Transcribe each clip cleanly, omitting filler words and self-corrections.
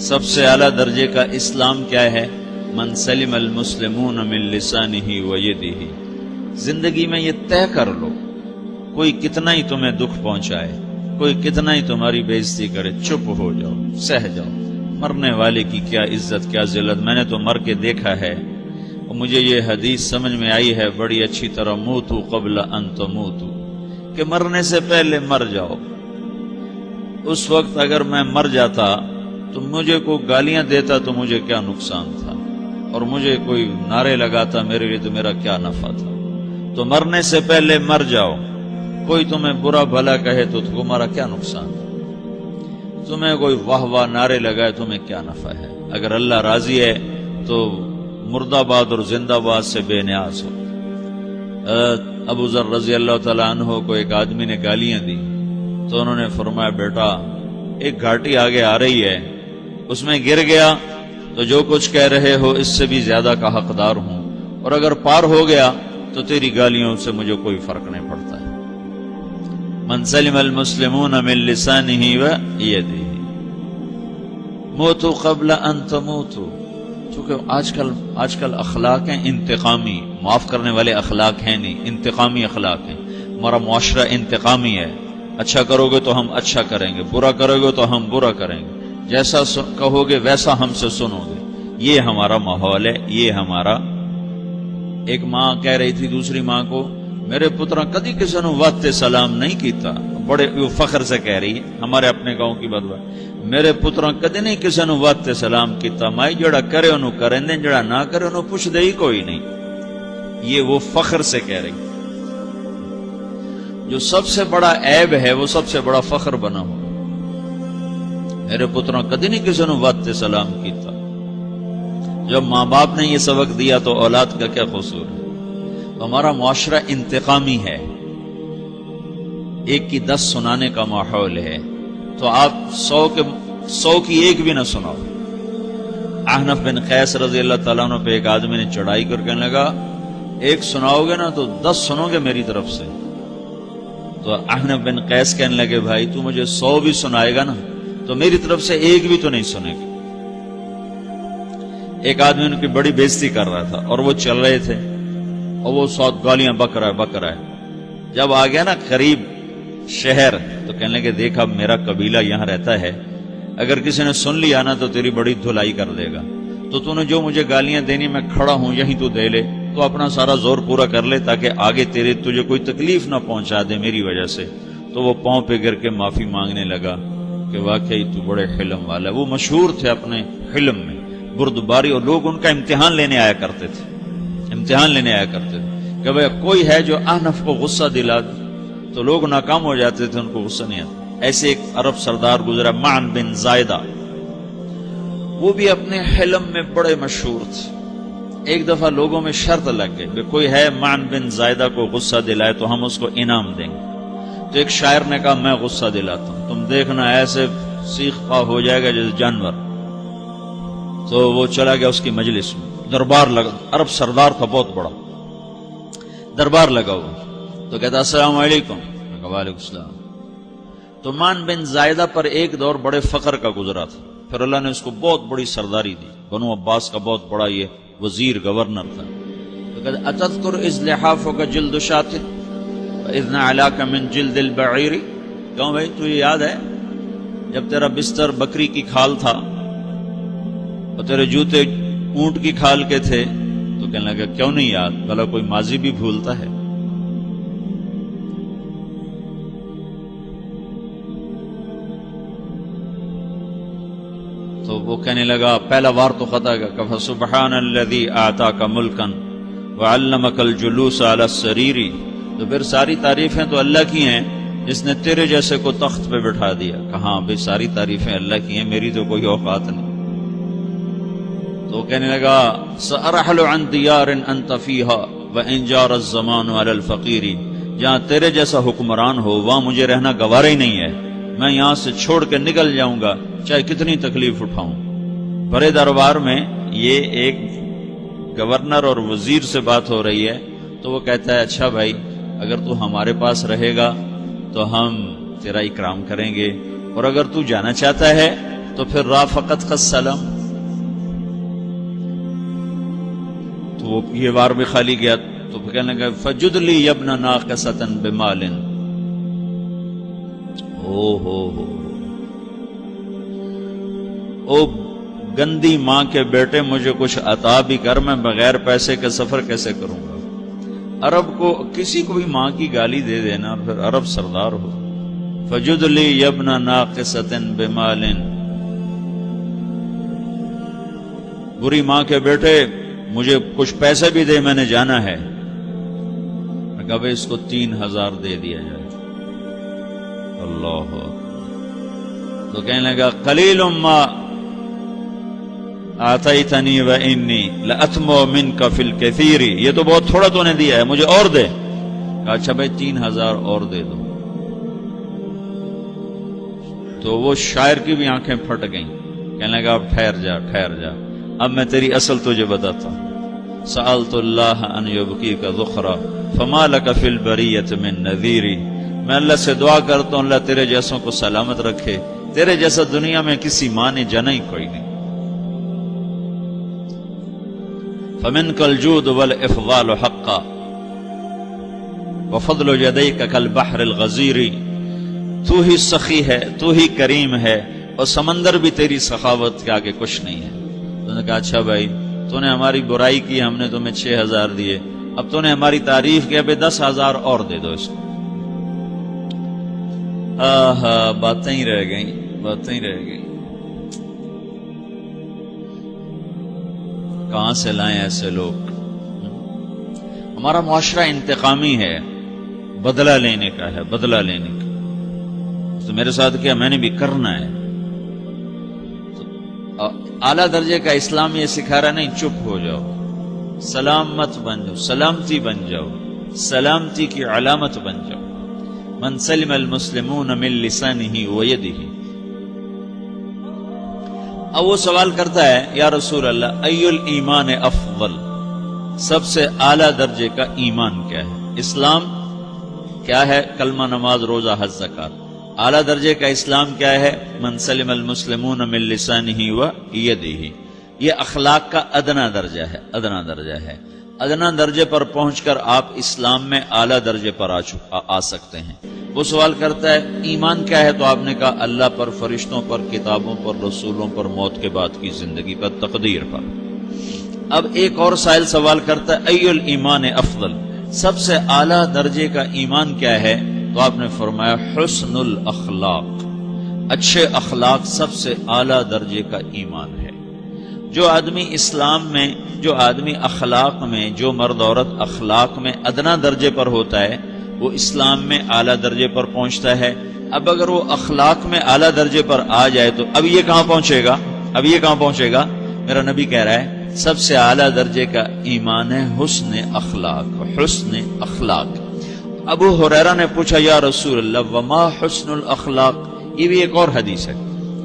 سب سے اعلیٰ درجے کا اسلام کیا ہے؟ من سلم المسلمون من لسانہ و یدہ۔ زندگی میں یہ طے کر لو، کوئی کتنا ہی تمہیں دکھ پہنچائے، کوئی کتنا ہی تمہاری بےعزتی کرے، چپ ہو جاؤ، سہ جاؤ۔ مرنے والے کی کیا عزت، کیا ذلت، میں نے تو مر کے دیکھا ہے، اور مجھے یہ حدیث سمجھ میں آئی ہے بڑی اچھی طرح، موتو قبل ان تموتو، کہ مرنے سے پہلے مر جاؤ۔ اس وقت اگر میں مر جاتا تو مجھے کوئی گالیاں دیتا تو مجھے کیا نقصان تھا، اور مجھے کوئی نعرے لگاتا میرے لیے تو میرا کیا نفع تھا۔ تو مرنے سے پہلے مر جاؤ، کوئی تمہیں برا بھلا کہے تو تمہارا کیا نقصان ہے، تمہیں کوئی واہ واہ نعرے لگائے تمہیں کیا نفع ہے۔ اگر اللہ راضی ہے تو مرد آباد اور زندہ باد سے بے نیاز ہو۔ ابو ذر رضی اللہ تعالیٰ عنہ کو ایک آدمی نے گالیاں دی تو انہوں نے فرمایا بیٹا ایک گھاٹی آگے آ رہی ہے، اس میں گر گیا تو جو کچھ کہہ رہے ہو اس سے بھی زیادہ کا حقدار ہوں، اور اگر پار ہو گیا تو تیری گالیوں سے مجھے کوئی فرق نہیں پڑتا ہے۔ من سلم المسلمون من لسانہ و یدہ موتوا قبل ان تموتوا۔ چونکہ آج کل اخلاق ہیں انتقامی، معاف کرنے والے اخلاق ہیں نہیں، انتقامی اخلاق ہیں۔ ہمارا معاشرہ انتقامی ہے، اچھا کرو گے تو ہم اچھا کریں گے، برا کرو گے تو ہم برا کریں گے، جیسا کہو گے ویسا ہم سے سنو گے۔ یہ ہمارا ماحول ہے، یہ ہمارا۔ ایک ماں کہہ رہی تھی دوسری ماں کو، میرے پترا کدی کسی نے واسطے سلام نہیں کیتا، بڑے فخر سے کہہ رہی ہے، ہمارے اپنے گاؤں کی بات بات، میرے پترا کدی نہیں کسی نے واسطے سلام کیتا، مائی جڑا کرے انہوں کریں دیں، جڑا نہ کرے انہوں پوچھ دے ہی کوئی نہیں۔ یہ وہ فخر سے کہہ رہی، جو سب سے بڑا عیب ہے وہ سب سے بڑا فخر بنا ہو۔ میرے پترا کدی نہیں کسی نے واسطے سلام کیتا۔ جب ماں باپ نے یہ سبق دیا تو اولاد کا کیا قصور ہے؟ تو ہمارا معاشرہ انتقامی ہے، ایک کی 10 سنانے کا ماحول ہے، تو آپ 100 کی ایک بھی نہ سناؤ۔ احنف بن قیس رضی اللہ تعالیٰ عنہ پہ ایک آدمی نے چڑھائی کر کہنے لگا ایک سناؤ گے نا تو 10 سنو گے میری طرف سے۔ تو احنف بن قیس کہنے لگے بھائی تو مجھے 100 بھی سنائے گا نا تو میری طرف سے ایک بھی تو نہیں سنے گا۔ ایک آدمی ان کی بڑی بےزتی کر رہا تھا اور وہ چل رہے تھے اور وہ 100 گالیاں بک رہا ہے۔ جب آ گیا نا قریب شہر تو کہنے لگے دیکھ اب میرا قبیلہ یہاں رہتا ہے، اگر کسی نے سن لیا نا تو تیری بڑی دھلائی کر دے گا، تو نے جو مجھے گالیاں دینی میں کھڑا ہوں یہیں تو دے لے، تو اپنا سارا زور پورا کر لے تاکہ آگے تجھے کوئی تکلیف نہ پہنچا دے میری وجہ سے۔ تو وہ پاؤں پہ گر کے معافی مانگنے لگا کہ واقعی تو بڑے حلم والا ہے۔ وہ مشہور تھے اپنے حلم میں، بردباری، اور لوگ ان کا امتحان لینے آیا کرتے تھے کہ بھئی کوئی ہے جو احنف کو غصہ دلا دے، تو لوگ ناکام ہو جاتے تھے، ان کو غصہ نہیں آتا۔ ایسے ایک عرب سردار گزرا معن بن زائدہ، وہ بھی اپنے حلم میں بڑے مشہور تھے۔ ایک دفعہ لوگوں میں شرط لگ گئی کہ کوئی ہے معن بن زائدہ کو غصہ دلائے تو ہم اس کو انعام دیں گے۔ تو ایک شاعر نے کہا میں غصہ دلاتا ہوں، تم دیکھنا ایسے سیخ پا ہو جائے گا جیسے جانور۔ تو وہ چلا گیا اس کی مجلس میں، دربار لگا، عرب سردار تھا بہت بڑا، دربار لگا ہوا، تو کہتا السلام علیکم، وعلیکم السلام۔ تو معن بن زائدہ پر ایک دور بڑے فقر کا گزرا تھا، پھر اللہ نے اس کو بہت بڑی سرداری دی، بنو عباس کا بہت بڑا یہ وزیر گورنر تھا۔ تو کہتا اتذکر اذ لحافک جلد شاۃ واذ نعلاک من جلد البعیر، کہوں بھائی تو یہ یاد ہے جب تیرا بستر بکری کی کھال تھا اور تیرے جوتے اونٹ کی کھال کے تھے؟ تو کہنے لگا کیوں نہیں یاد، بھلا کوئی ماضی بھی بھولتا ہے؟ تو وہ کہنے لگا پہلا وار تو خطا گیا کہ فسبحان الذی آتاک ملکا وعلمک الجلوس علی السریر، تو پھر ساری تعریفیں تو اللہ کی ہیں جس نے تیرے جیسے کو تخت پہ بٹھا دیا۔ کہاں بھئی ساری تعریفیں اللہ کی ہیں، میری تو کوئی اوقات نہیں۔ تو کہنے لگا سأرحل عن دیار انت فیہا وان جار الزمان علی الفقیر، جہاں تیرے جیسا حکمران ہو وہاں مجھے رہنا گوارا ہی نہیں ہے، میں یہاں سے چھوڑ کے نکل جاؤں گا چاہے کتنی تکلیف اٹھاؤں۔ بڑے دربار میں یہ ایک گورنر اور وزیر سے بات ہو رہی ہے، تو وہ کہتا ہے اچھا بھائی اگر تو ہمارے پاس رہے گا تو ہم تیرا اکرام کریں گے، اور اگر تو جانا چاہتا ہے تو تو پھر رافقت کا سلام، تو وہ یہ بار بھی خالی گیا تو پھر کہنے لگا فجد لی یبن ناقصۃ بمال، او گندی ماں کے بیٹے مجھے کچھ عطا بھی کر، میں بغیر پیسے کے سفر کیسے کروں گا؟ عرب کو کسی کو بھی ماں کی گالی دے دینا پھر عرب سردار ہو. فجد لی یبن ناقصۃ بمال، بری ماں کے بیٹے مجھے کچھ پیسے بھی دے، میں نے جانا ہے. میں کہا بھائی اس کو 3000 دے دیا جائے. اللہ تو کہنے لگا قلیل ما آتیتنی و انی لأتمو منک فی الکثیر، یہ تو بہت تھوڑا تو نے دیا ہے، مجھے اور دے. کہا اچھا بھائی 3000 اور دے دو. تو وہ شاعر کی بھی آنکھیں پھٹ گئیں. کہنے لگا اب ٹھہر جا ٹھہر جا، اب میں تیری اصل تجھے بتاتا ہوں. سألت اللہ ان یبقیک ذخرا فما لک فی البریۃ من نذیر، میں اللہ سے دعا کرتا ہوں اللہ تیرے جیسوں کو سلامت رکھے، تیرے جیسا دنیا میں کسی ماں نے جنا ہی کوئی نہیں. فمنک الجود والافضال حقا وفضل یدیک کالبحر الغزیر، تو ہی سخی ہے، تو ہی کریم ہے، اور سمندر بھی تیری سخاوت کے آگے کچھ نہیں ہے. تو نے کہا اچھا بھائی تو نے ہماری برائی کی، ہم نے تمہیں 6000 دیے، اب تو نے ہماری تعریف کی، ابھی 10000 اور دے دو اس کو. باتیں ہی رہ گئیں، باتیں ہی رہ گئیں. کہاں سے لائیں ایسے لوگ؟ ہمارا معاشرہ انتقامی ہے، بدلہ لینے کا ہے، بدلہ لینے کا. تو میرے ساتھ کیا میں نے بھی کرنا ہے. تو اعلیٰ درجے کا اسلام یہ سکھا رہا نہیں چپ ہو جاؤ، سلامت بن جاؤ، سلامتی بن جاؤ، سلامتی کی علامت بن جاؤ. من سلم المسلمون من لسانہ ویدہ. اب وہ سوال کرتا ہے یا رسول اللہ ای الایمان افضل، سب سے اعلیٰ درجے کا ایمان کیا ہے؟ اسلام کیا ہے؟ کلمہ، نماز، روزہ، حج، زکات. اعلیٰ درجے کا اسلام کیا ہے؟ من سلم المسلمون من لسانہ ویدہ. یہ اخلاق کا ادنا درجہ ہے، ادنا درجہ ہے. ادنا درجے پر پہنچ کر آپ اسلام میں اعلیٰ درجے پر آ سکتے ہیں. وہ سوال کرتا ہے ایمان کیا ہے؟ تو آپ نے کہا اللہ پر، فرشتوں پر، کتابوں پر، رسولوں پر، موت کے بعد کی زندگی پر، تقدیر پر. اب ایک اور سائل سوال کرتا ہے ای الایمان افضل، سب سے اعلیٰ درجے کا ایمان کیا ہے؟ تو آپ نے فرمایا حسن الاخلاق، اچھے اخلاق سب سے اعلیٰ درجے کا ایمان ہے. جو آدمی اسلام میں، جو آدمی اخلاق میں، جو مرد عورت اخلاق میں ادنا درجے پر ہوتا ہے وہ اسلام میں اعلیٰ درجے پر پہنچتا ہے. اب اگر وہ اخلاق میں اعلیٰ درجے پر آ جائے تو اب یہ کہاں پہنچے گا؟ اب یہ کہاں پہنچے گا؟ میرا نبی کہہ رہا ہے سب سے اعلیٰ درجے کا ایمان ہے حسن اخلاق، حسن اخلاق. ابو ہریرہ نے پوچھا یا رسول اللہ وما حسن الاخلاق، یہ بھی ایک اور حدیث ہے.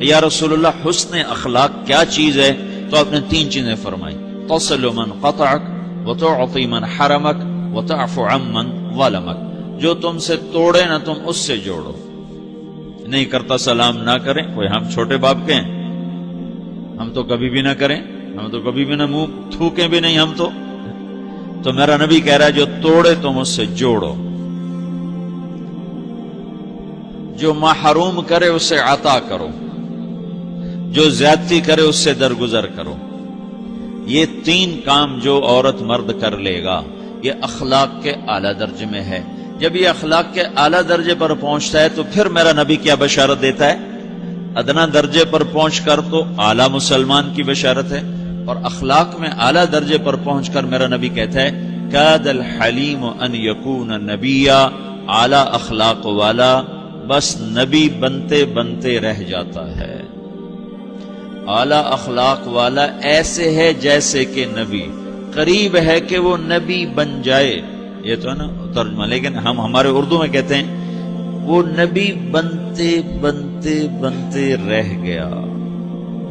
یا رسول اللہ حسن اخلاق کیا چیز ہے؟ تو آپ نے 3 چیزیں فرمائی، تصل من قطعک وتعطی من حرمک وتعفو عمن ظلمک. جو تم سے توڑے نہ تم اس سے جوڑو. نہیں کرتا سلام نہ کریں، کوئی ہم چھوٹے باپ کے ہیں؟ ہم تو کبھی بھی نہ کریں، ہم تو کبھی بھی نہ منہ تھوکیں بھی نہیں. ہم تو میرا نبی کہہ رہا ہے جو توڑے تم اس سے جوڑو، جو محروم کرے اسے عطا کرو، جو زیادتی کرے اس سے درگزر کرو. یہ 3 کام جو عورت مرد کر لے گا یہ اخلاق کے اعلیٰ درجے میں ہے. جب یہ اخلاق کے اعلیٰ درجے پر پہنچتا ہے تو پھر میرا نبی کیا بشارت دیتا ہے؟ ادنا درجے پر پہنچ کر تو اعلیٰ مسلمان کی بشارت ہے، اور اخلاق میں اعلیٰ درجے پر پہنچ کر میرا نبی کہتا ہے کاد الحلیم ان یکون نبیا، اعلیٰ اخلاق والا بس نبی بنتے بنتے رہ جاتا ہے. اعلیٰ اخلاق والا ایسے ہے جیسے کہ نبی، قریب ہے کہ وہ نبی بن جائے. یہ تو ہے نا ترجمہ، لیکن ہم ہمارے اردو میں کہتے ہیں وہ نبی بنتے بنتے بنتے رہ گیا.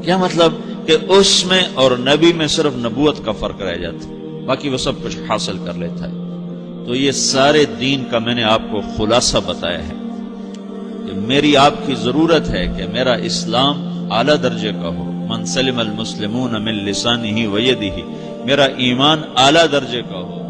کیا مطلب؟ کہ اس میں اور نبی میں صرف نبوت کا فرق رہ جاتا ہے، باقی وہ سب کچھ حاصل کر لیتا ہے. تو یہ سارے دین کا میں نے آپ کو خلاصہ بتایا ہے کہ میری آپ کی ضرورت ہے کہ میرا اسلام اعلیٰ درجے کا ہو، من سلم المسلمون من لسانہ و یدہ، میرا ایمان اعلیٰ درجے کا ہو،